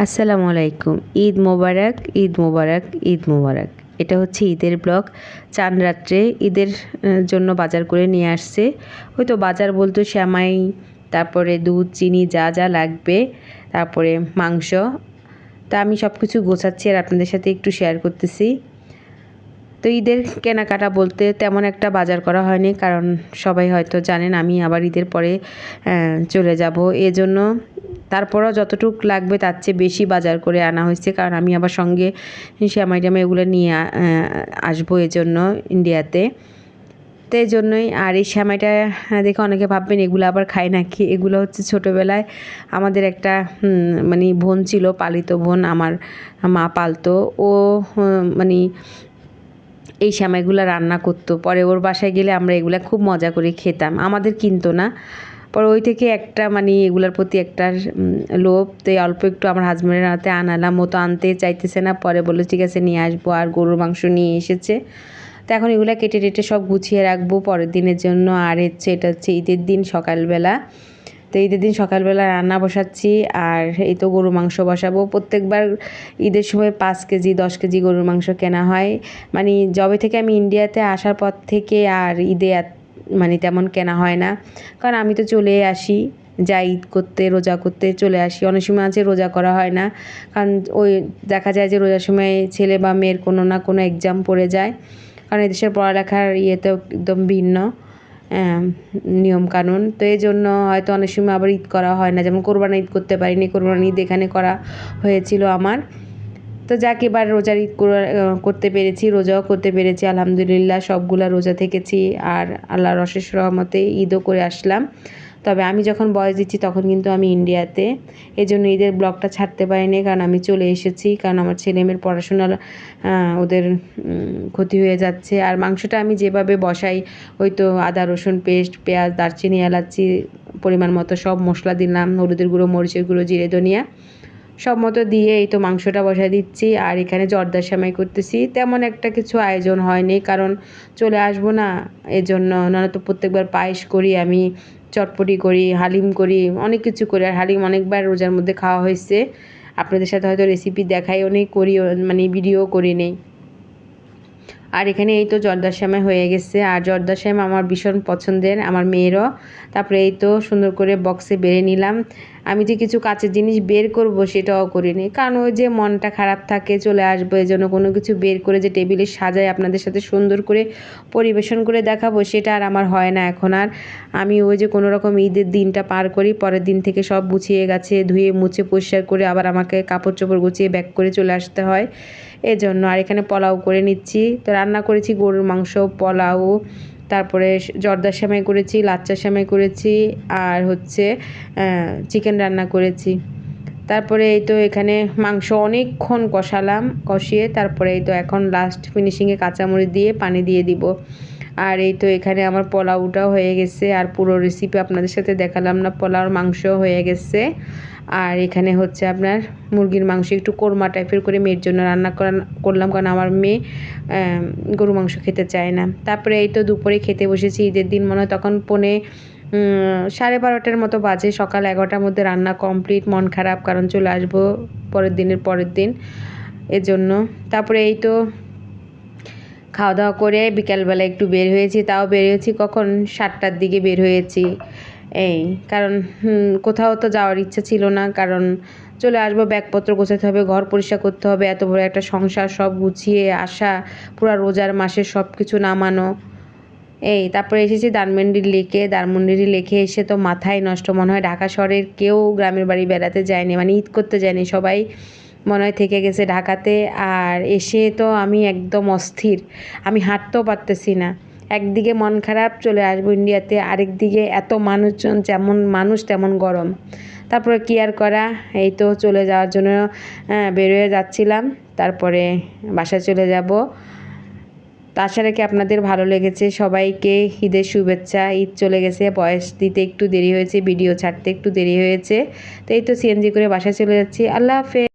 আসসালামু আলাইকুম। ঈদ মোবারক, ঈদ মোবারক, ঈদ মোবারক। এটা হচ্ছে ঈদের ব্লগ। চাঁদ রাত্রে ঈদের জন্য বাজার করে নিয়ে আসছে। হয়তো বাজার বলতে সেমাই, তারপরে দুধ, চিনি যা যা লাগবে, তারপরে মাংস। তা আমি সব কিছু গোছাচ্ছি আর আপনাদের সাথে একটু শেয়ার করতেছি। তো ঈদের কেনাকাটা বলতে তেমন একটা বাজার করা হয়নি, কারণ সবাই হয়তো জানেন আমি আবার ঈদের পরে চলে যাব। এজন্য তারপরও যতটুকু লাগবে তার চেয়ে বেশি বাজার করে আনা হয়েছে, কারণ আমি আবার সঙ্গে সেমাই টেমাই এগুলো নিয়ে আসবো এজন্য ইন্ডিয়াতে। তো এই জন্যই। আর এই সেমাইটা দেখে অনেকে ভাববেন এগুলো আবার খায় নাকি। এগুলো হচ্ছে ছোটোবেলায় আমাদের একটা মানে বোন ছিল, পালিত বোন, আমার মা পালতো। ও মানে এই সেমাইগুলো রান্না করতো। পরে ওর বাসায় গেলে আমরা এগুলা খুব মজা করে খেতাম, আমাদের কিনতো না। পরে ওই থেকে একটা মানে এগুলোর প্রতি একটা লোভ। তো অল্প একটু আমার হাজব্যান্ডের হাতে আনালাম, ও তো আনতে চাইতেছে না। পরে বললো ঠিক আছে নিয়ে আসবো, আর গরুর মাংস নিয়ে এসেছে। তো এখন এগুলো কেটে টেটে সব গুছিয়ে রাখবো পরের দিনের জন্য। আর এটা হচ্ছে ঈদের দিন সকালবেলা। তো ঈদের দিন সকালবেলা রান্না বসাচ্ছি, আর এই তো গরুর মাংস বসাবো। প্রত্যেকবার ঈদের সময় 5 কেজি 10 কেজি গরুর মাংস কেনা হয়। মানে যবে থেকে আমি ইন্ডিয়াতে আসার পর থেকে আর ঈদে মানে তেমন কেনা হয় না, কারণ আমি তো চলে আসি, যাই ঈদ করতে, রোজা করতে চলে আসি। অনেক সময় আছে রোজা করা হয় না, কারণ ওই দেখা যায় যে রোজার সময় ছেলে বা মেয়ের কোনো না কোনো এক্সাম পড়ে যায়, কারণ এদেশের পড়ালেখার ইয়েতেও একদম ভিন্ন নিয়মকানুন। তো এই জন্য হয়তো অনেক সময় আবার ঈদ করা হয় না, যেমন কোরবানি ঈদ করতে পারিনি। কোরবানি ঈদ এখানে করা হয়েছিল আমার। তো যাক, এবার রোজার ঈদ করতে পেরেছি, রোজাও করতে পেরেছি আলহামদুলিল্লাহ। সবগুলা রোজা থেকেছি, আর আল্লাহর অশেষ রহমতে ঈদও করে আসলাম। তবে আমি যখন বয়স দিচ্ছি তখন কিন্তু আমি ইন্ডিয়াতে, এই জন্য ঈদের ব্লগটা ছাড়তে পারিনি, কারণ আমি চলে এসেছি, কারণ আমার ছেলেমেয়ের পড়াশোনার ওদের ক্ষতি হয়ে যাচ্ছে। আর মাংসটা আমি যেভাবে বসাই, ওই তো আদা রসুন পেস্ট, পেঁয়াজ, দারচিনি, এলাচি পরিমাণ মতো সব মশলা দিলাম, হলুদের গুঁড়ো, মরিচের গুঁড়ো, জিরে ধনিয়া সব মতো দিয়ে এই তো মাংসটা বসাই দিচ্ছি। আর এখানে জর্দার সেমাই করতেছি। তেমন একটা কিছু আয়োজন হয়নি, কারণ চলে আসবো না, এজন্য। নয়তো প্রত্যেকবার পায়েস করি আমি, চটপটি করি, হালিম করি, অনেক কিছু করি। আর হালিম অনেকবার রোজার মধ্যে খাওয়া হয়েছে, আপনাদের সাথে হয়তো রেসিপি দেখাইও নেই, করিও মানে ভিডিও করি নেই। আর এখানে এই তো জর্দার সেমাই হয়ে গেছে। আর জর্দার সেমাই আমার ভীষণ পছন্দের, আমার মেয়েরও। তারপরে এই তো সুন্দর করে বক্সে বেড়ে নিলাম। আমি যে কিছু কাঁচের জিনিস বের করব সেটাও করিনি, কারণ ওই যে মনটা খারাপ থাকে, চলে আসবো, এই জন্য কোনো কিছু বের করে যে টেবিলে সাজায় আপনাদের সাথে সুন্দর করে পরিবেশন করে দেখাবো, সেটা আর আমার হয় না এখন। আর আমি ওই যে কোনো রকম ঈদের দিনটা পার করি, পরের দিন থেকে সব গুছিয়ে গেছে, ধুয়ে মুছে পরিষ্কার করে আবার আমাকে কাপড় চোপড় গুছিয়ে ব্যাক করে চলে আসতে হয়, এজন্য। আর এখানে পোলাও করে নিচ্ছি। তো রান্না করেছি গরুর মাংস, পোলাও, তারপরে জর্দার সেমাই করেছি, লাচ্চা সেমাই করেছি, আর হচ্ছে চিকেন রান্না করেছি। তারপরে এই তো এখানে মাংস অনেকক্ষণ কষালাম, কষিয়ে তারপরে এই তো এখন লাস্ট ফিনিশিংয়ে কাঁচামরিচ দিয়ে পানি দিয়ে দিব। আর এই তো এখানে আমার পোলাওটাও হয়ে গেছে। আর পুরো রেসিপি আপনাদের সাথে দেখালাম না, পোলাওর মাংস হয়ে গেছে। আর এখানে হচ্ছে আপনার মুরগির মাংস একটু কোরমা টাইপের করে মেয়ের জন্য রান্না করলাম, কারণ আমার মেয়ে গরু মাংস খেতে চায় না। তারপরে এই তো দুপুরে খেতে বসেছি, ঈদের দিন মনে হয় তখন 12:30 মতো বাজে। সকাল 11টার মধ্যে রান্না কমপ্লিট। মন খারাপ, কারণ চলে আসবো পরের দিন, এজন্য। তারপরে এই তো খাওয়া দাওয়া করে বিকালবেলা একটু বের হয়েছি, তাও বের হয়েছি কখন, 7টার দিকে বের হয়েছি। এই কারণ কোথাও তো যাওয়ার ইচ্ছা ছিল না, কারণ চলে আসবো, ব্যাগপত্র গোছাতে হবে, ঘর পরিষ্কার করতে হবে, এত বড় একটা সংসার, সব গুছিয়ে আসা, পুরো রোজার মাসে সব কিছু নামানো। তারপরে এসেছি ধানমন্ডি লেকে এসে তো মাথায় নষ্ট, মনে হয় ঢাকা শহরের কেউ গ্রামের বাড়ি বেড়াতে যায়নি, মানে ঈদ করতে যায়নি, সবাই মনে হয় থেকে গেছে ঢাকাতে। আর এসে তো আমি একদম অস্থির, আমি হাঁটতেও পারতেছি না। একদিকে মন খারাপ, চলে আসবো ইন্ডিয়াতে, আরেকদিকে এত মানুষজন, যেমন মানুষ তেমন গরম। তারপরে কি আর করা, এই তো চলে যাওয়ার জন্য বেরোয় যাচ্ছিলাম। তারপরে বাসায় চলে যাব। তো আশা রাখি আপনাদের ভালো লেগেছে। সবাইকে ঈদের শুভেচ্ছা। ঈদ চলে গেছে, বয়স দিতে একটু দেরি হয়েছে, ভিডিও ছাড়তে একটু দেরি হয়েছে। তো এই তো সিএনজি করে বাসায় চলে যাচ্ছি। আল্লাহ হাফেজ।